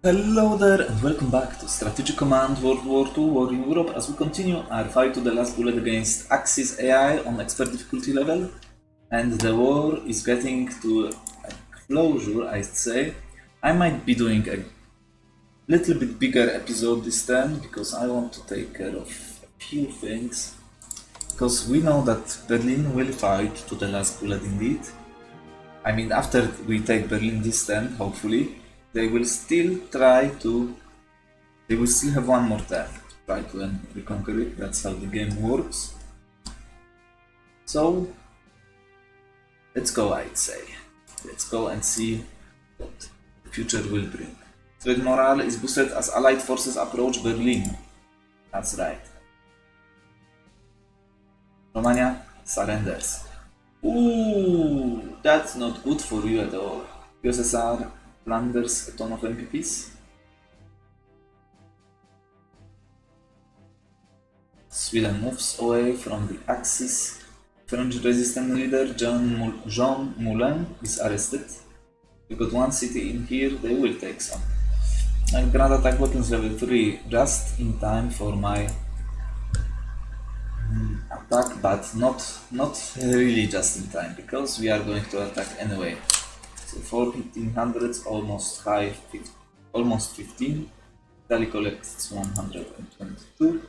Hello there and welcome back to Strategic Command WWII War in Europe as we continue our fight to the last bullet against Axis AI on expert difficulty level, and the war is getting to a closure, I'd say. I might be doing a little bit bigger episode this time because I want to take care of a few things, because we know that Berlin will fight to the last bullet indeed. I mean, after we take Berlin this time, hopefully, they will still have one more turn to try to reconquer it. That's how the game works. So, let's go, I'd say. Let's go and see what the future will bring. Trade morale is boosted as Allied forces approach Berlin. That's right. Romania surrenders. Ooh, that's not good for you at all. USSR plunders a ton of MPPs. Sweden moves away from the Axis. French resistance leader Jean Moulin is arrested. We got one city in here, they will take some. And ground attack weapons level 3, just in time for my attack, but not really just in time, because we are going to attack anyway. So 1400s, almost 15. Italy collects 122.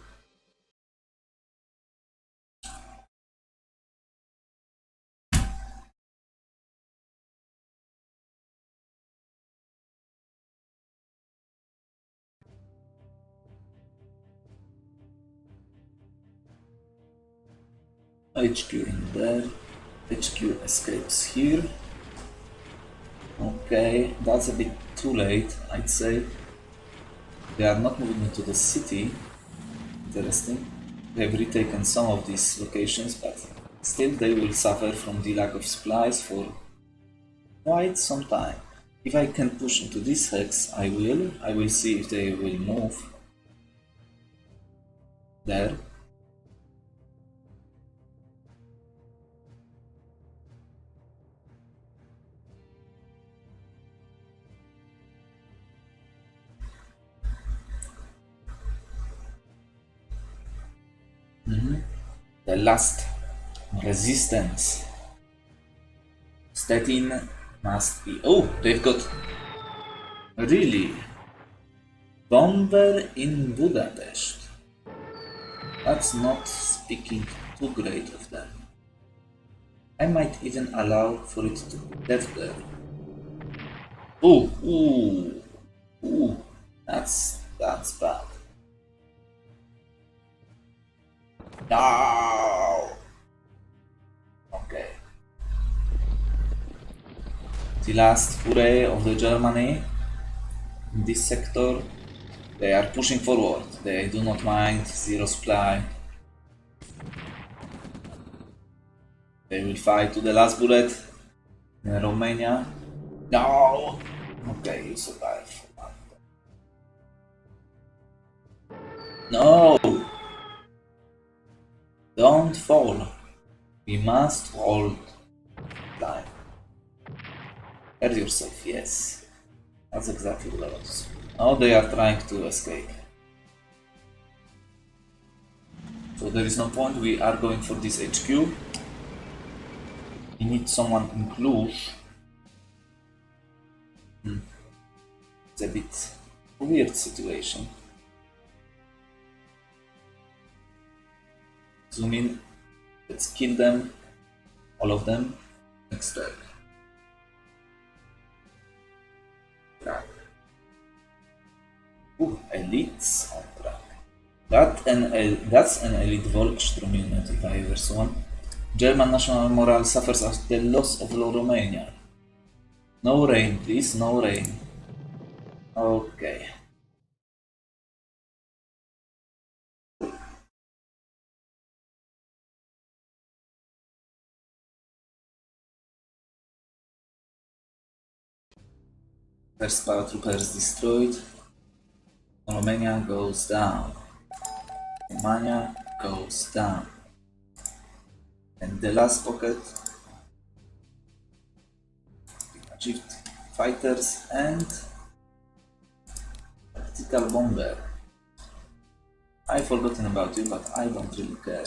HQ in there. HQ escapes here. Okay, that's a bit too late, I'd say. They are not moving into the city. Interesting. They have retaken some of these locations, but still they will suffer from the lack of supplies for quite some time. If I can push into this hex, I will. I will see if they will move there. The last resistance. Stettin must be. Oh, they've got. Really? Bomber in Budapest. That's not speaking too great of them. I might even allow for it to be left there. Ooh, that's bad. No. Okay. The last foray of the Germany in this sector. They are pushing forward. They do not mind zero supply. They will fight to the last bullet in Romania. No! Okay, you survive. No! Don't fall. We must hold line. Hurt yourself, yes. That's exactly what I want to say. Now they are trying to escape. So there is no point, we are going for this HQ. We need someone in Cluj. It's a bit weird situation. Zoom in. Let's kill them. All of them. Next turn. Track. Ooh, elites on track. That's an elite Volkssturm unit if I ever saw one. German national morale suffers as the loss of Romania. No rain, please, no rain. Okay. First paratroopers destroyed. Romania goes down. Romania goes down. And the last pocket achieved fighters and tactical bomber. I've forgotten about you, but I don't really care.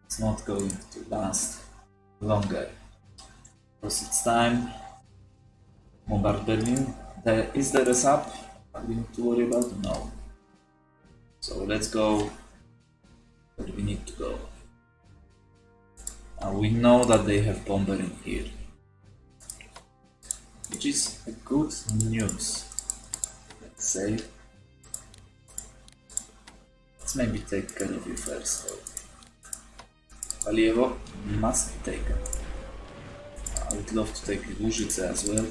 It's not going to last longer. Because it's time. Bombard Berlin. Is there a sub we need to worry about? No. So let's go where we need to go. We know that they have bomber in here, which is a good news. Let's say. Let's maybe take care of you first though. Valievo must be taken. I would love to take Łużyce as well.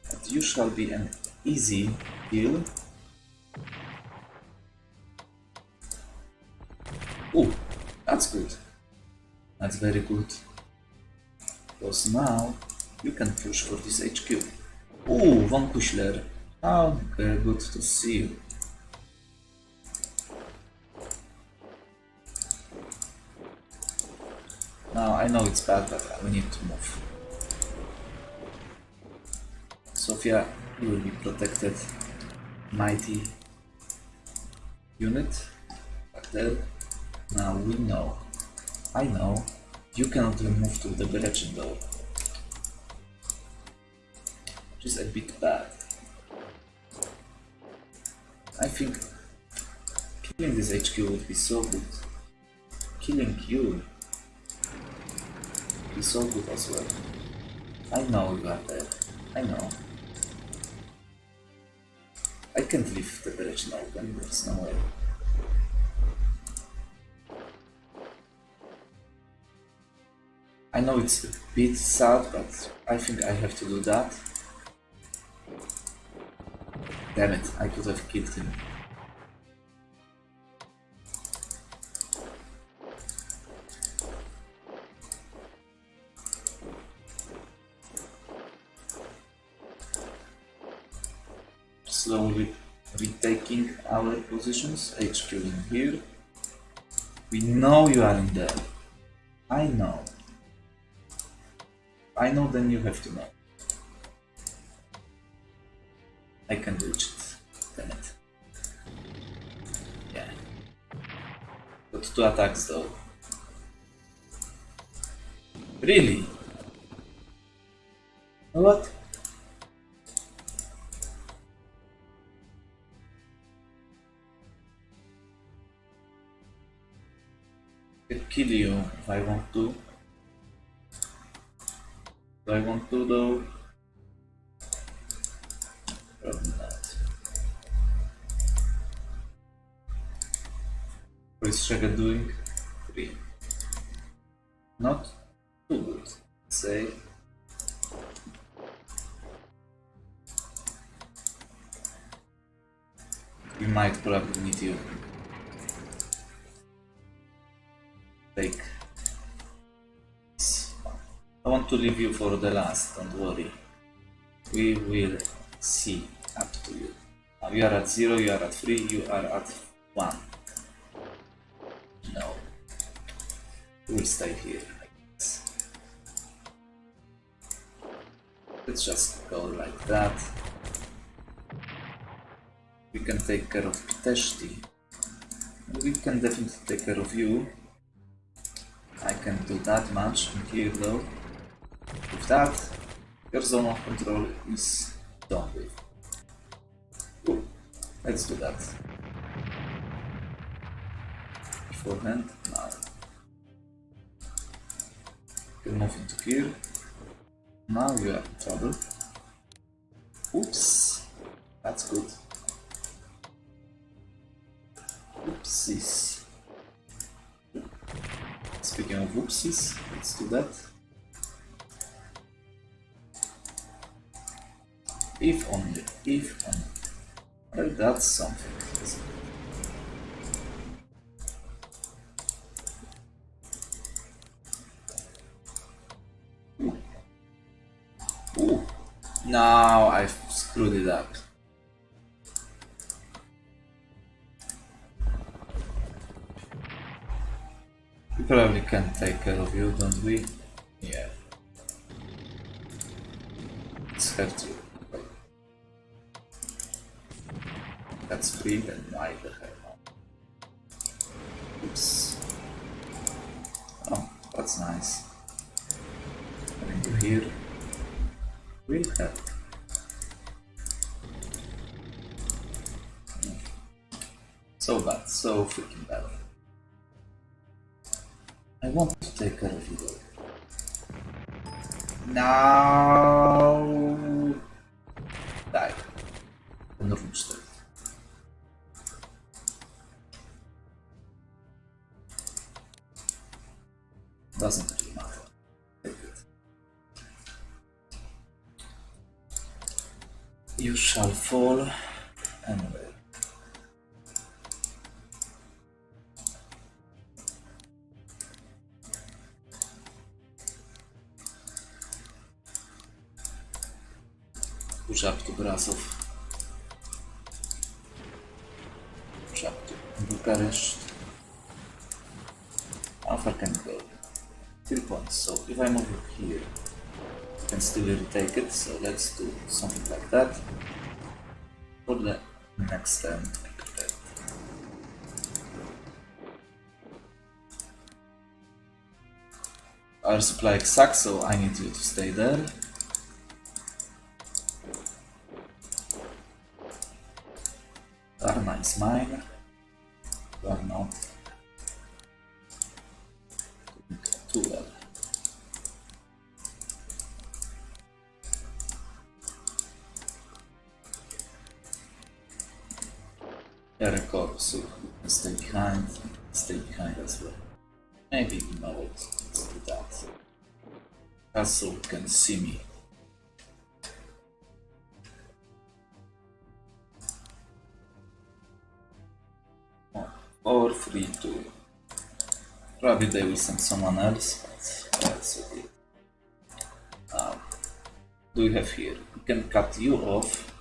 But you shall be an easy kill. Oh, that's good. That's very good. Because now you can push for this HQ. Oh, von Kuschler. How good to see you. Now I know it's bad, but we need to move. Sofia, you will be protected. Mighty unit back there. Now we know. I know you cannot move to the direction though, which is a bit bad. I think killing this HQ would be so good. Killing you would be so good as well. I know you are there. I know. I can't leave the direction open, there's no way. I know it's a bit sad, but I think I have to do that. Damn it, I could have killed him. Slowly retaking our positions, HQ in here. We know you are in there. I know. I know, then you have to know. I can reach it. Damn it. Yeah. Got 2 attacks though. Really? What? I can kill you if I want to. Do I want to though? Probably not. What is Shega doing? 3. Not too good, say. We might probably need you. Take. I want to leave you for the last, don't worry. We will see up to you. Now you are at 0, you are at 3, you are at 1. No. We will stay here, I guess. Let's just go like that. We can take care of Pitești. We can definitely take care of you. I can't do that much in here though. With that, your zone of control is done with. Cool. Let's do that. Beforehand, now. You can move into here. Now you are in trouble. Oops. That's good. Oopsies. Speaking of oopsies, let's do that. If only, if only. Well, that's something. Ooh. Ooh. Now I've screwed it up. We probably can take care of you, don't we? Yeah. Let's have to. That's free, then why the hell not? Oops. Oh, that's nice. Having you here will help. So bad, so freaking bad. I want to take care of you though. No! Die. Ten rooster. Doesn't really matter. Take it. You shall fall anyway. Push up to Brasov. Push up to Bucharest. How far can it go? 3 points. So if I move it here, I can still retake it. So let's do something like that. For the next turn to be prepared. Our supply sucks, so I need you to stay there. Arma is mine. You are not. Too well. Record, so you can stay behind as well. Maybe you know it. Let's do that. Castle can see me. Or free to. Probably they will send someone else, but that's okay. Do we have here? We can cut you off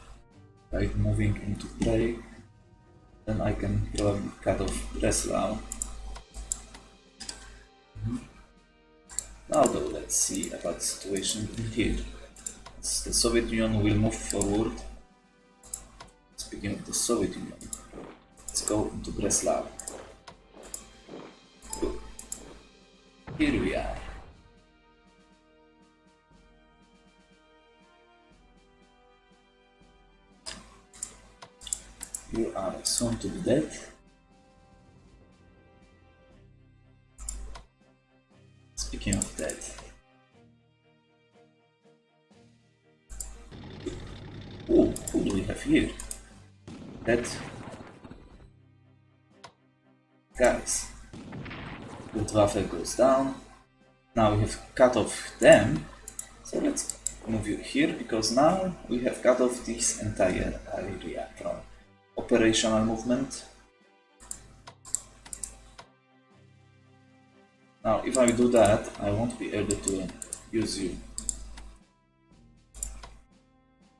by moving into play. Then I can probably cut off Breslau. Now though, let's see about the situation here. As the Soviet Union will move forward. Speaking of the Soviet Union, let's go into Breslau. Good. Here we are. You are soon to be dead. Speaking of that, who do we have here? That guys, Luftwaffe goes down. Now we have cut off them, so let's move you here because now we have cut off this entire area from operational movement. Now, if I do that, I won't be able to use you.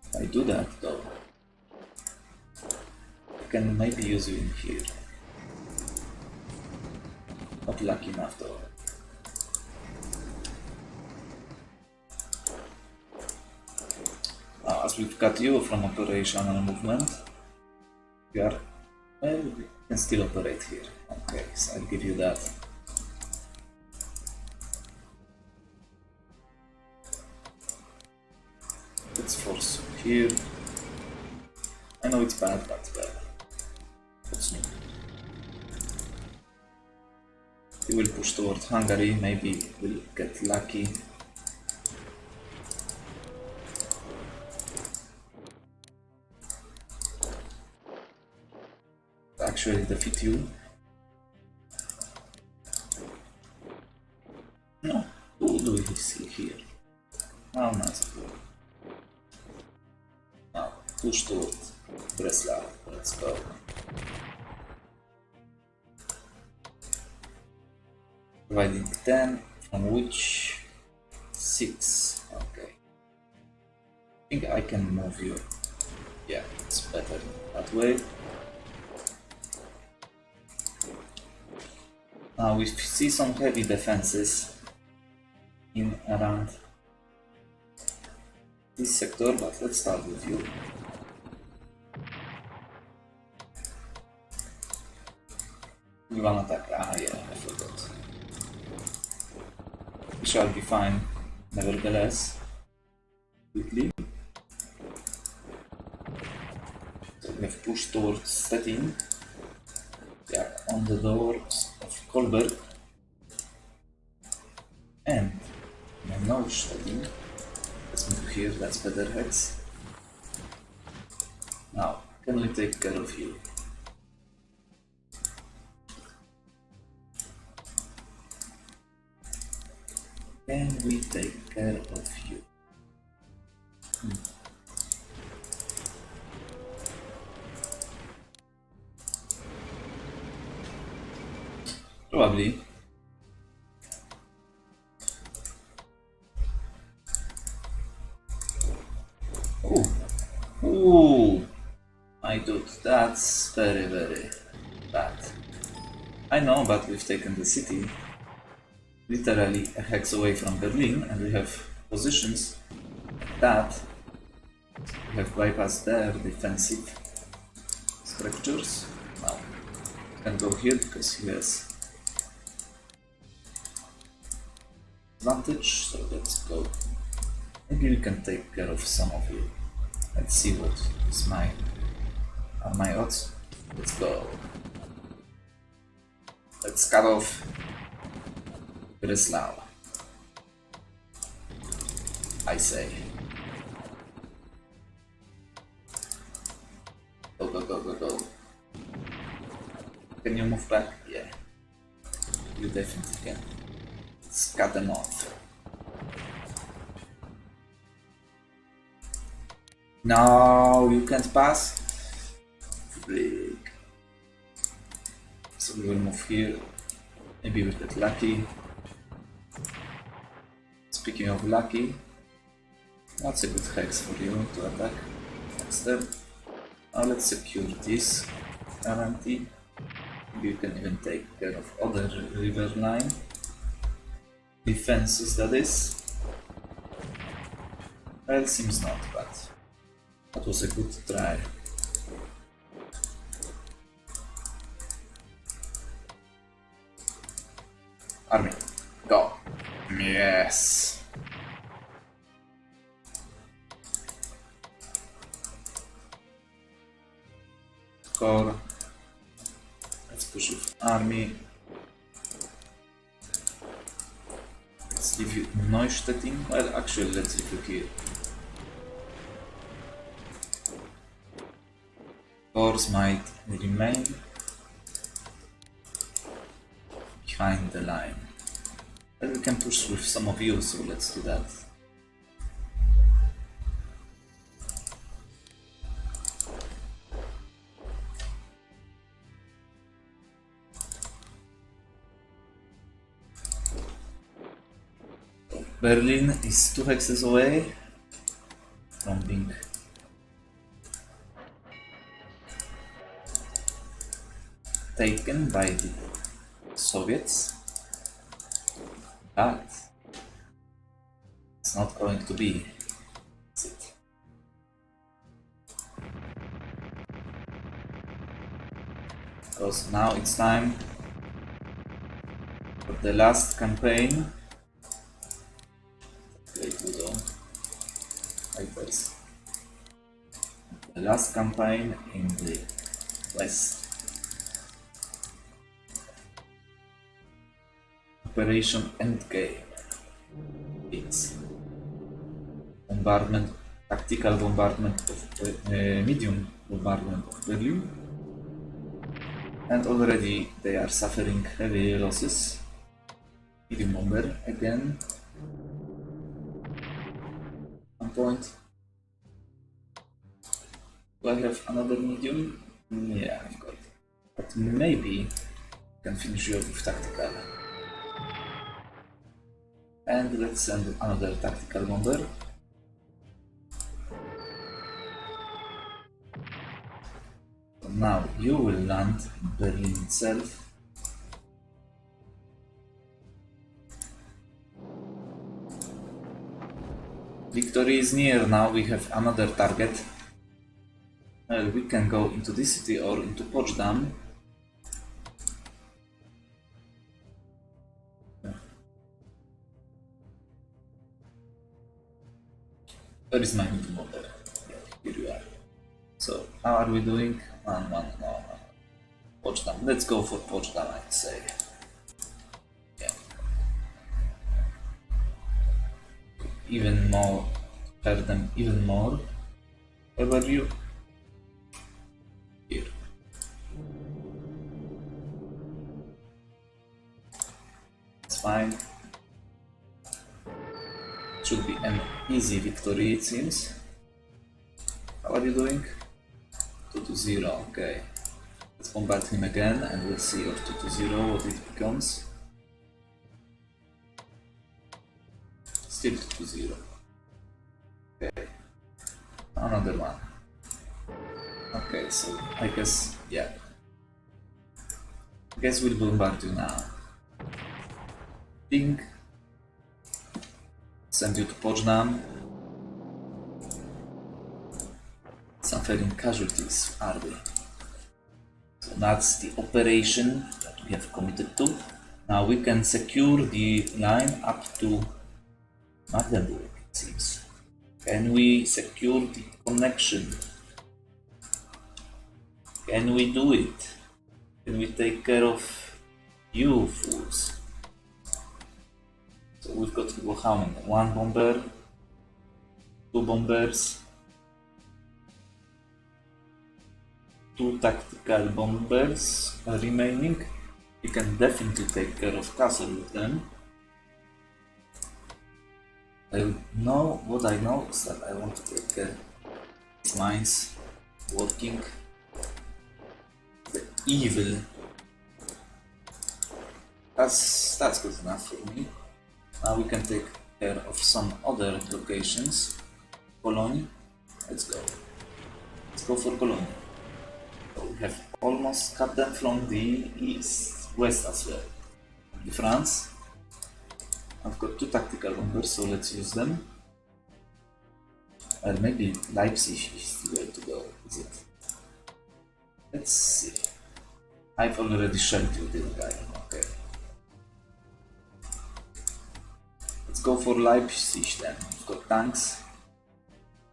If I do that, though, I can maybe use you in here. Not lucky enough, though. Now, as we've cut you from operational movement, we are, well, we can still operate here. Okay, so I'll give you that. Let's force here. I know it's bad, but well, what's new? We will push toward Hungary, maybe we'll get lucky. Actually defeat you. No, who do we see here? How nice of you. Now, push toward Breslau. Let's go. Providing 10, from which 6. Okay. I think I can move you. Yeah, it's better that way. Now we see some heavy defenses in around this sector, but let's start with you. Only one attack. Ah, yeah, I forgot. We shall be fine, nevertheless. Quickly. So we have pushed towards Stettin. We are on the doors of Kolberg. And no Stettin. Let's move here, that's better heads. Now, can we take care of you? Can we take care of you? Probably. Ooh, my dude, that's very, very bad. I know, but we've taken the city literally a hex away from Berlin, and we have positions like that. We have bypassed their defensive structures. Now, we can go here because he has advantage, so let's go. Maybe we can take care of some of you. Let's see what is my odds. Let's go. Let's cut off Breslau. I say. Go, go, go, go, go. Can you move back? Yeah. You definitely can. Let's cut them off. No, you can't pass. Freak. So we will move here. Maybe we'll get lucky. Speaking of lucky, that's a good hex for you to attack. Next step. Now let's secure this guarantee. Maybe you can even take care of other river line defenses, that is. Well, seems not, but that was a good try. Army, go! Yes! Score. Let's push with army. Let's leave you Neustädtin. Well, actually, let's leave you here. Force might remain behind the line. But we can push with some of you, so let's do that. Berlin is 2 hexes away from being taken by the Soviets, but it's not going to be, is it? Because now it's time for the last campaign. The last campaign in the West. Operation Endgame. It's bombardment, tactical bombardment of medium bombardment of Berlin, and already they are suffering heavy losses. Medium bomber again. One point. Do I have another medium? Yeah, I've got it. But maybe I can finish you off with tactical. And let's send another tactical bomber. So now you will land in Berlin itself. Victory is near now, we have another target. Well, we can go into this city or into Potsdam. Where is my meeting order? Yeah, here you are. So, how are we doing? No. Potsdam. Let's go for Potsdam, I'd say. Yeah. Even more. Hurt them even more. Where were you? Here. It's fine. Should be an easy victory, it seems. How are you doing? 2-0, okay. Let's bombard him again and we'll see of 2-0 what it becomes. Still 2-0. Okay. Another one. Okay, so I guess, yeah. I guess we'll bombard you now. Ping. Send you to Potsdam. Suffering casualties, are we? So that's the operation that we have committed to. Now we can secure the line up to Magdeburg, it seems. Can we secure the connection? Can we do it? Can we take care of you fools? So we've got how many? 1 bomber, 2 bombers, 2 tactical bombers remaining. We can definitely take care of castle with them. I know what I know is that I want to take care of these mines working. The evil. That's good enough for me. Now we can take care of some other locations. Cologne. Let's go. Let's go for Cologne. So we have almost cut them from the west as well. The France. I've got 2 tactical bombers, so let's use them. Or maybe Leipzig is the way to go, is it? Let's see. I've already shelled you, didn't I? Okay. Let's go for Leipzig then. We've got tanks.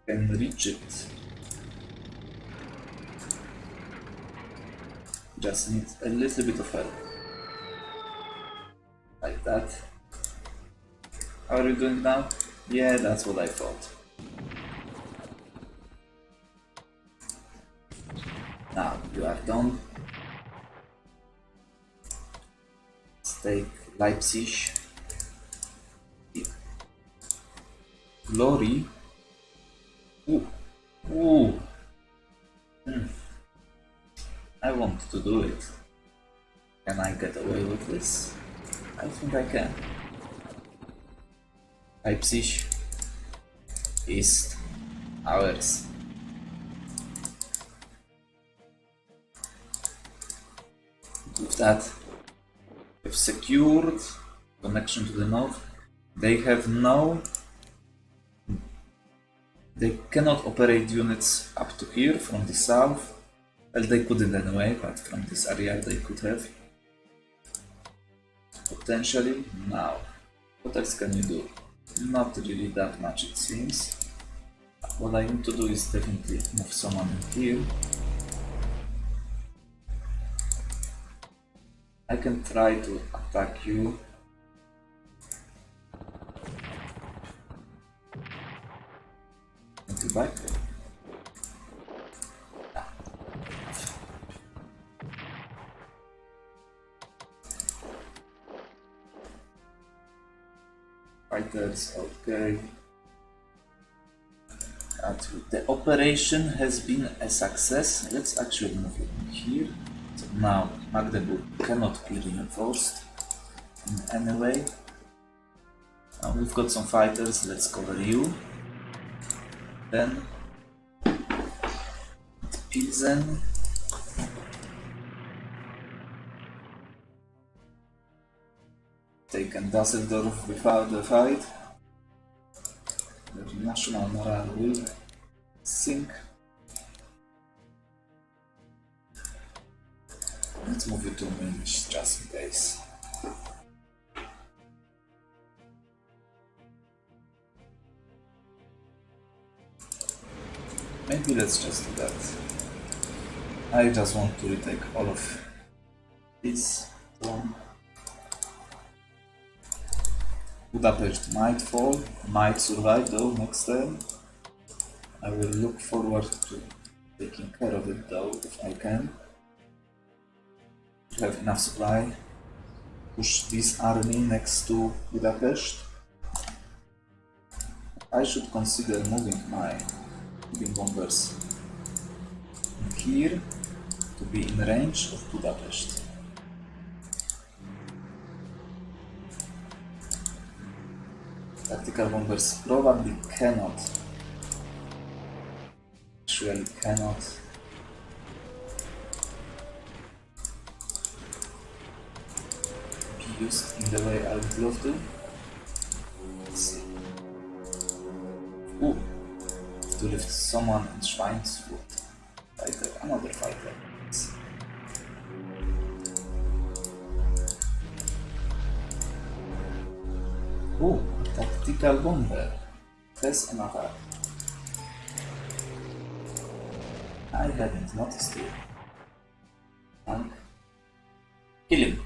Can reach it. Just need a little bit of help. Like that. How are you doing now? Yeah, that's what I thought. Now you are done. Let's take Leipzig. Glory. Ooh. I want to do it. Can I get away with this? I think I can. Leipzig is ours. With that, we've secured connection to the north. They have no... They cannot operate units up to here from the south. Well, they couldn't anyway, but from this area they could have. Potentially. Now, what else can you do? Not really that much, it seems. What I need to do is definitely move someone in here. I can try to attack you. Into back. Fighters, okay. The operation has been a success. Let's actually move it here. So now Magdeburg cannot be reinforced in any way. Now we've got some fighters, let's cover you. Then Pilsen. Taken Düsseldorf without the fight. The national morale will sink. Let's move it to Munich just in case. Maybe let's just do that. I just want to retake all of this. Budapest might fall, might survive though next turn. I will look forward to taking care of it though, if I can. To have enough supply. Push this army next to Budapest. I should consider moving my bombers here to be in range of Budapest. Tactical bombers probably cannot, actually cannot be used in the way I would love to. Let's see. Ooh, to lift someone in Schweinsfurt. Fighter, another fighter. Ooh, tactical bomber. Press an attack. I hadn't noticed it. And kill him.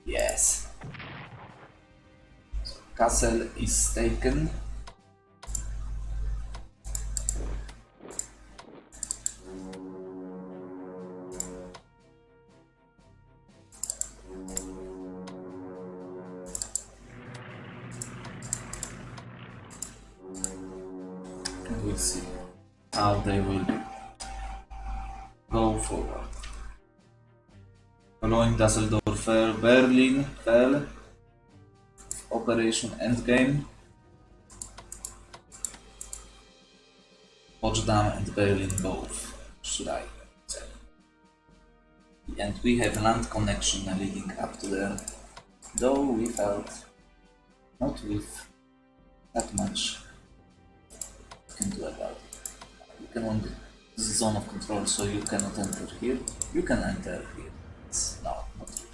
Yes. So castle is taken. We'll see how they will go forward. Following Dusseldorf, Berlin fell. Operation Endgame. Potsdam and Berlin both, should I say. And we have land connection leading up to there, though we felt not with that much can do about it. You can only, this is zone of control, so you cannot enter here. You can enter here. No, not really.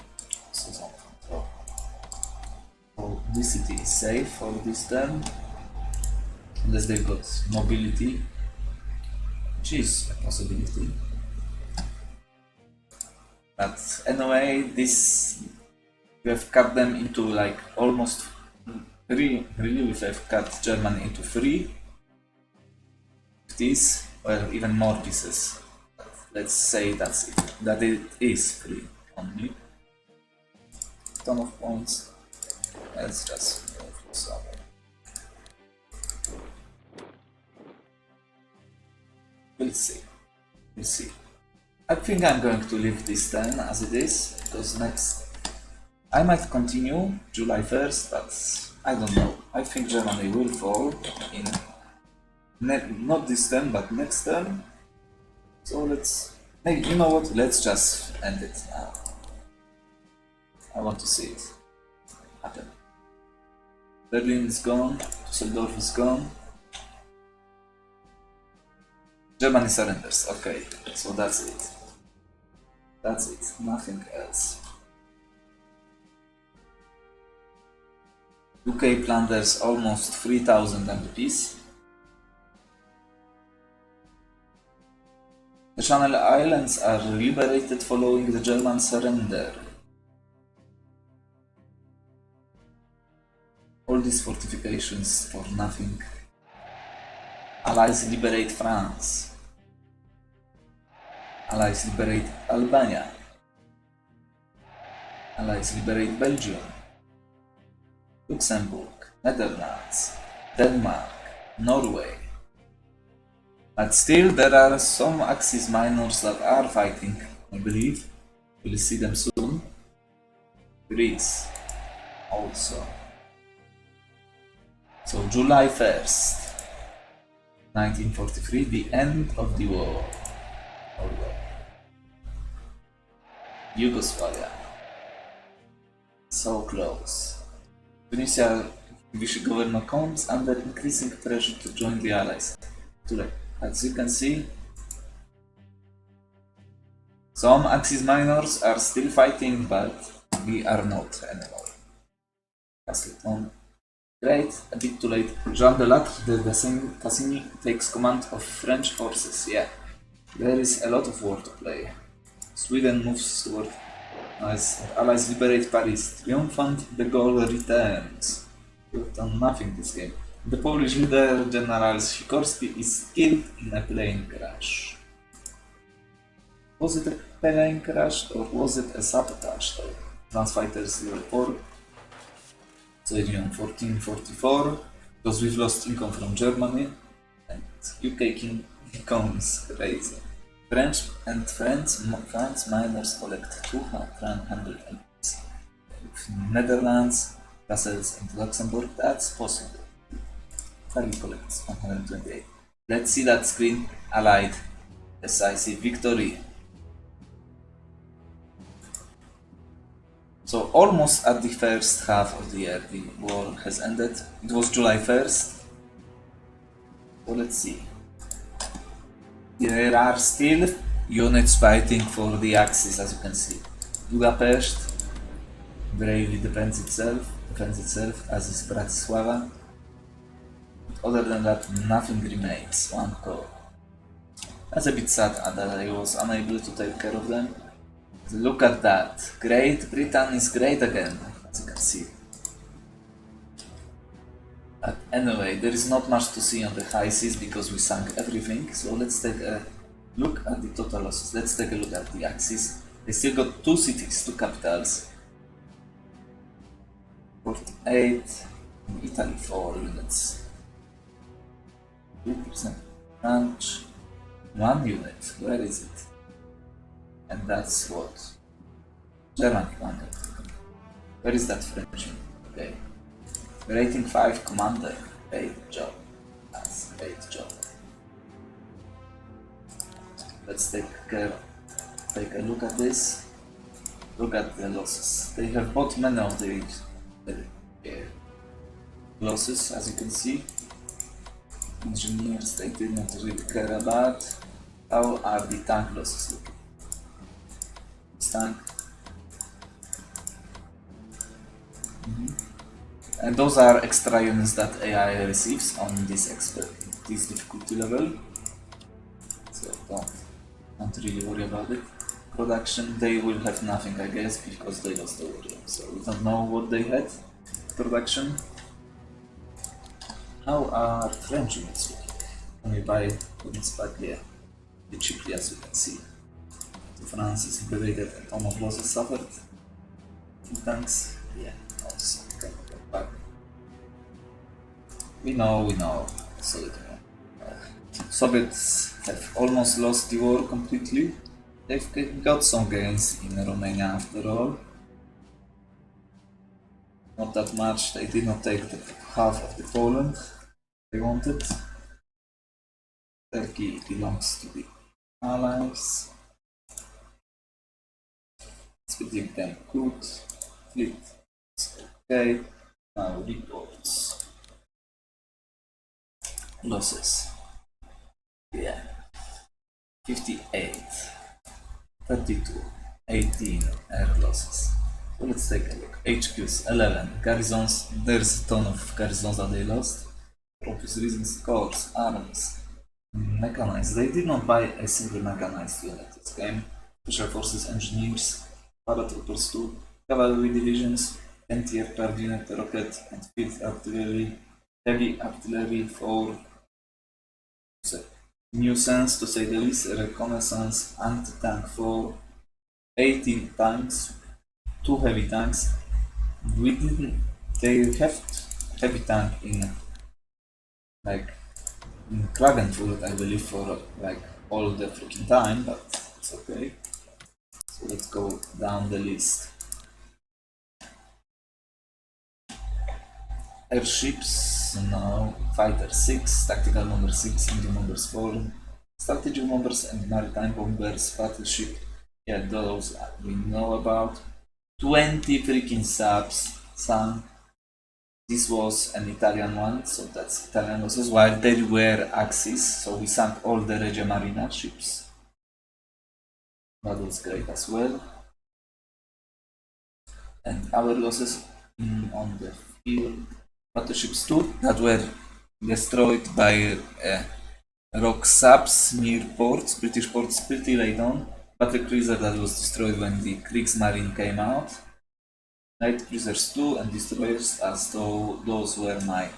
It's a zone of control. So this city is safe for this turn, unless they've got mobility, which is a possibility. But anyway, this we have cut them into like almost three. Really, we have cut Germany into three. This, well, even more pieces. Let's say that's it. That it is free only. Ton of points. Let's just move this up. We'll see. We'll see. I think I'm going to leave this turn as it is, because next I might continue July 1st, but I don't know. I think Germany will fall in not this turn, but next turn. So let's, maybe, you know what, let's just end it now. I want to see it happen. Berlin is gone, Düsseldorf is gone. Germany surrenders, okay, so that's it. That's it, nothing else. UK plunders almost 3,000 MPs. The Channel Islands are liberated following the German surrender. All these fortifications for nothing. Allies liberate France. Allies liberate Albania. Allies liberate Belgium. Luxembourg, Netherlands, Denmark, Norway. But still there are some Axis minors that are fighting, I believe. We'll see them soon. Greece also. So July 1st, 1943, the end of the war. Yugoslavia. So close. Tunisia Vichy governor comes under increasing pressure to join the Allies. Too late. As you can see, some Axis minors are still fighting, but we are not anymore. Castleton Great, a bit too late. Jean de Lattre de Tassigny takes command of French forces. Yeah, there is a lot of war to play. Sweden moves toward Nice. Allies liberate Paris. Triumphant, de Gaulle returns. You've done nothing this game. The Polish leader, General Sikorski, is killed in a plane crash. Was it a plane crash or was it a sabotage? Advanced fighters report. So in 1444, because we've lost income from Germany, and UK King becomes crazy. France miners collect 200 MPs. Netherlands, Brussels, and Luxembourg, that's possible. Italy collects 128. Let's see that screen. Allied decisive victory. So almost at the first half of the year, the war has ended. It was July 1st. So let's see. There are still units fighting for the Axis, as you can see. Budapest bravely defends itself, as is Bratislava. Other than that, nothing remains. One core. That's a bit sad that I was unable to take care of them. Look at that. Great Britain is great again, as you can see. But anyway, there is not much to see on the high seas because we sank everything. So let's take a look at the total losses. Let's take a look at the Axis. They still got 2 cities, 2 capitals. 48. In Italy, 4 units. 2% French. 1 unit. Where is it? And that's what? Germany, 1 unit. Where is that French unit? Okay. Rating 5 commander. Great job. That's a great job. Let's take a look at this. Look at the losses. They have bought many of the losses, as you can see. Engineers, they did not really care about. How are the tank losses looking? This tank. And those are extra units that AI receives on this difficulty level. So don't really worry about it. Production, they will have nothing, I guess, because they lost the warrior. So we don't know what they had. Production. How are French units looking? Can we buy units back here? Cheaply, as you can see. So France is liberated, a ton of losses suffered. 2 tanks, yeah, also can go back. We know. Solid. Soviets have almost lost the war completely. They've got some gains in Romania after all. Not that much, they did not take the half of the Poland they wanted. Turkey belongs to the Allies. Expecting them good. Fleet. Okay. Now reports. Losses. Yeah. 58. 32. 18 air losses. So let's take a look. HQs 11. Garrisons. There's a ton of garrisons that they lost. For obvious reasons. Corps. Armies. Mechanized. They did not buy a single mechanized unit this game. Special Forces Engineers. Paratroopers 2. Cavalry divisions. Anti-aircraft unit, rocket and field artillery. Heavy artillery 4. Nuisance to say the least. Reconnaissance. Anti-tank 4. 18 tanks. 2 heavy tanks. They have heavy tank in Klagenfurt, I believe, for all the freaking time, but it's okay. So let's go down the list. Airships, no. Fighter 6, tactical number 6, engine numbers 4, strategic bombers and maritime bombers, battleship, yeah, those we know about. 20 freaking subs sunk. This was an Italian one, so that's Italian losses, while they were Axis, so we sank all the Regia Marina ships. That was great as well. And our losses on the field battleships too that were destroyed by rock subs near ports, British ports pretty late on. Battle cruiser that was destroyed when the Kriegsmarine came out. Light cruisers too and destroyers, as though those were my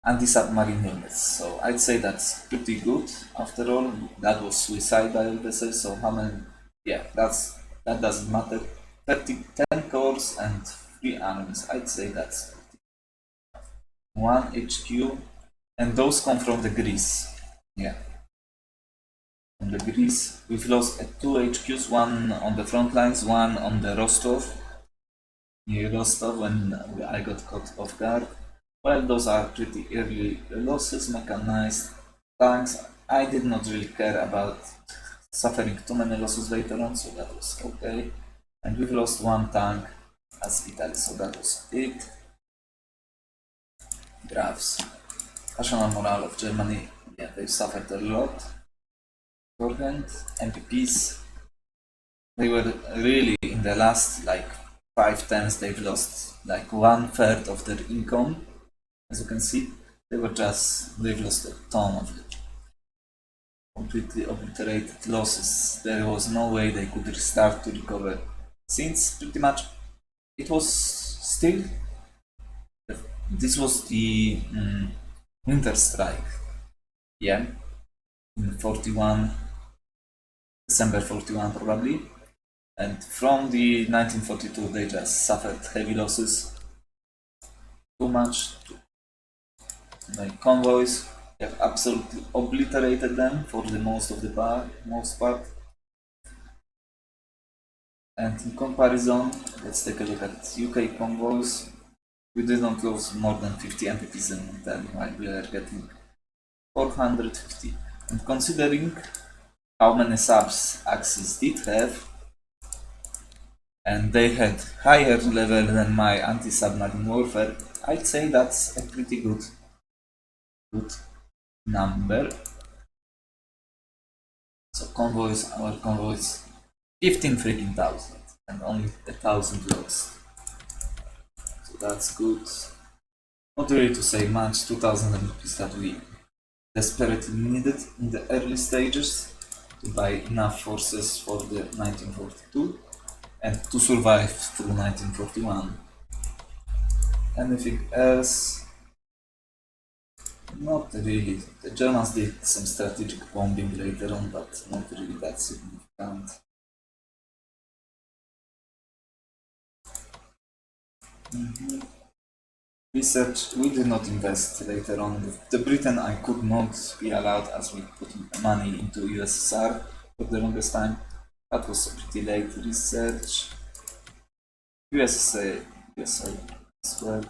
anti-submarine units. So I'd say that's pretty good. After all, that was suicidal vessels, so how many? Yeah, that doesn't matter. 10 cores and 3 armies. I'd say that's 1 HQ, and those come from the Greece. Yeah. From the Greece. We've lost 2 HQs, one on the front lines, one on the Rostov. Near Rostov when I got caught off guard. Well, those are pretty early losses, mechanized tanks. I did not really care about suffering too many losses later on, so that was okay. And we've lost 1 tank as Italy, so that was it. Graphs. National morale of Germany, yeah, they've suffered a lot. Beforehand, MPPs, they were really in the last like 5 turns, they've lost like 1/3 of their income. As you can see, they've lost a ton of it. Completely obliterated losses. There was no way they could restart to recover, since pretty much it was still, this was the winter strike, yeah, in 41, December 41 probably, and from the 1942 they just suffered heavy losses, too much. Like convoys, they have absolutely obliterated them for the most part. And in comparison, let's take a look at UK convoys. We did not lose more than 50 MPPs in Italy, while we are getting 450. And considering how many subs Axis did have, and they had higher level than my anti-submarine warfare, I'd say that's a pretty good number. So convoys, our convoys, 15 freaking thousand and only 1,000 lost. So that's good. Not really to say much, 2,000 rupees that we desperately needed in the early stages to buy enough forces for the 1942 and to survive through 1941. Anything else? Not really. The Germans did some strategic bombing later on, but not really that significant. Research, we did not invest later on. The Britain I could not be allowed, as we put money into USSR for the longest time. That was pretty late research. USA as well.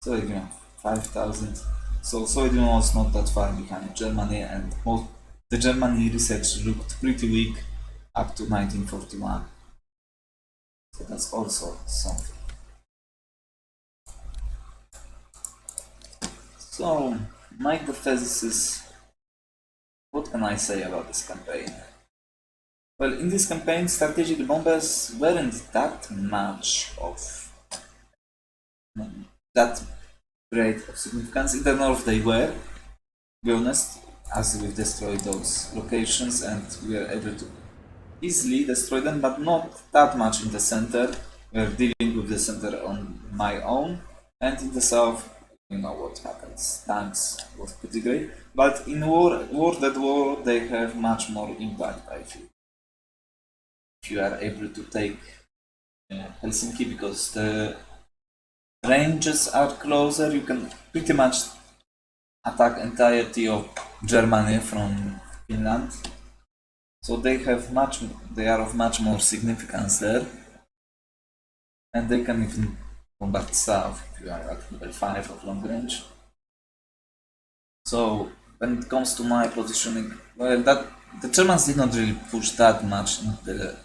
So you know, 5,000. So Sweden was not that far behind Germany, and the Germany research looked pretty weak up to 1941. So that's also something. So, my hypothesis, what can I say about this campaign? Well, in this campaign, strategic bombers weren't that much of that great of significance. In the north they were, to be honest, as we destroyed those locations and we were able to easily destroy them, but not that much in the center. We are dealing with the center on my own, and in the south, you know what happens. Tanks was pretty great, but in war they have much more impact, I feel. If you are able to take Helsinki, because the ranges are closer, you can pretty much attack entirety of Germany from Finland. So they are of much more significance there, and they can even combat south if you are at level 5 of long range. So when it comes to my positioning, well, the Germans did not really push that much in the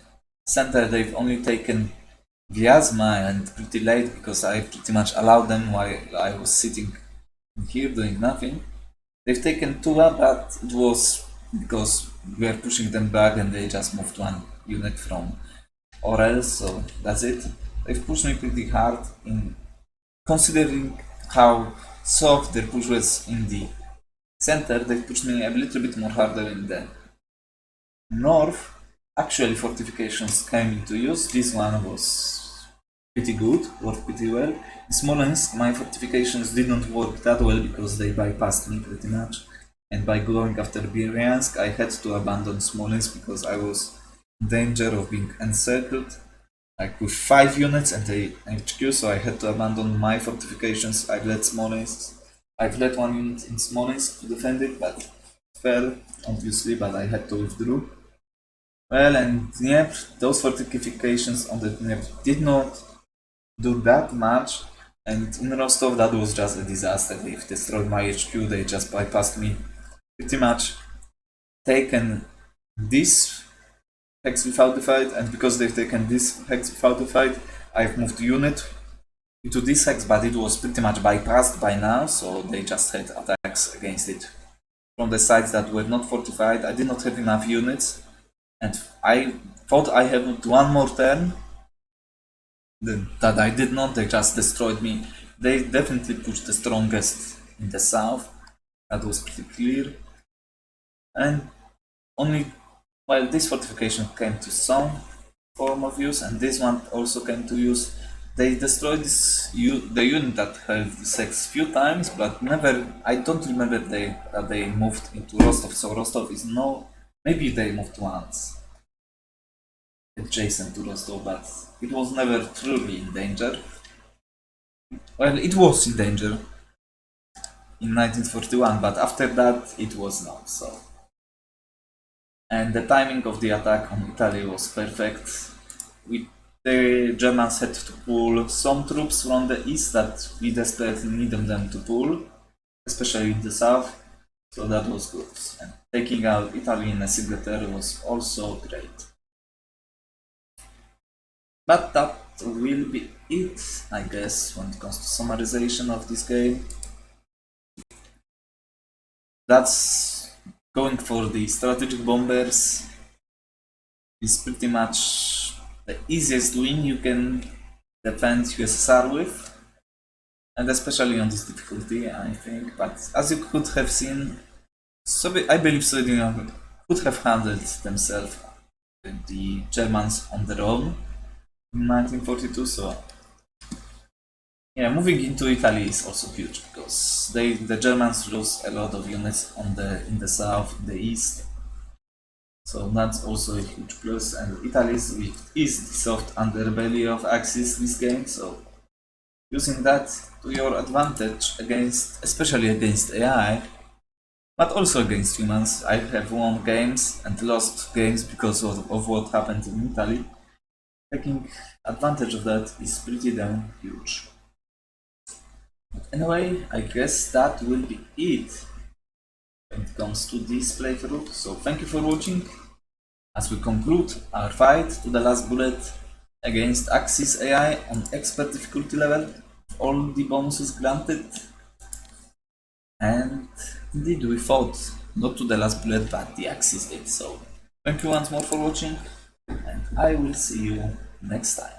center. They've only taken Vyazma, and pretty late, because I pretty much allowed them while I was sitting here doing nothing. They've taken Tula, but it was because we are pushing them back and they just moved one unit from Orel, so that's it. they've pushed me pretty hard in considering how soft their push was in the center. They pushed me a little bit more harder in the north. Actually, fortifications came into use. This one was pretty good, worked pretty well. In Smolensk, my fortifications didn't work that well because they bypassed me pretty much. And by going after Bryansk, I had to abandon Smolensk because I was in danger of being encircled. I pushed 5 units and the HQ, so I had to abandon my fortifications. I've led Smolensk. I've led 1 unit in Smolensk to defend it, but it fell, obviously, but I had to withdraw. Well, and Dnieper, those fortifications on the Dnieper did not do that much, and in Rostov that was just a disaster. They've destroyed my HQ, they just bypassed me pretty much, taken this hex without the fight, and because they've taken this hex without the fight, I've moved unit into this hex, but it was pretty much bypassed by now, so they just had attacks against it from the sides that were not fortified. I did not have enough units, and I thought I had 1 more turn that I did not. They just destroyed me. They definitely pushed the strongest in the south, that was pretty clear, and only while this fortification came to some form of use, and this one also came to use, they destroyed the unit that held this hex few times, but never. I don't remember that they moved into Rostov. So Rostov is maybe they moved once adjacent to Rostov, but it was never truly in danger. Well, it was in danger in 1941, but after that it was not. So. And the timing of the attack on Italy was perfect. The Germans had to pull some troops from the east that we desperately needed them to pull, especially in the south, so that was good. And taking out Italy in a single turn was also great. But that will be it, I guess, when it comes to summarization of this game. That's going for the strategic bombers is pretty much the easiest win you can defend USSR with, and especially on this difficulty, I think. But as you could have seen, I believe Soviet Union could have handled themselves with the Germans on their own in 1942. So yeah, moving into Italy is also huge because the Germans lose a lot of units in the south, the east. So that's also a huge plus, and Italy is the soft underbelly of Axis this game, so using that to your advantage especially against AI, but also against humans. I have won games and lost games because of what happened in Italy. Taking advantage of that is pretty damn huge. But anyway, I guess that will be it when it comes to this playthrough. So thank you for watching as we conclude our fight to the last bullet against Axis AI on expert difficulty level, all the bonuses granted. And indeed we fought not to the last bullet, but the Axis did. So thank you once more for watching, and I will see you next time.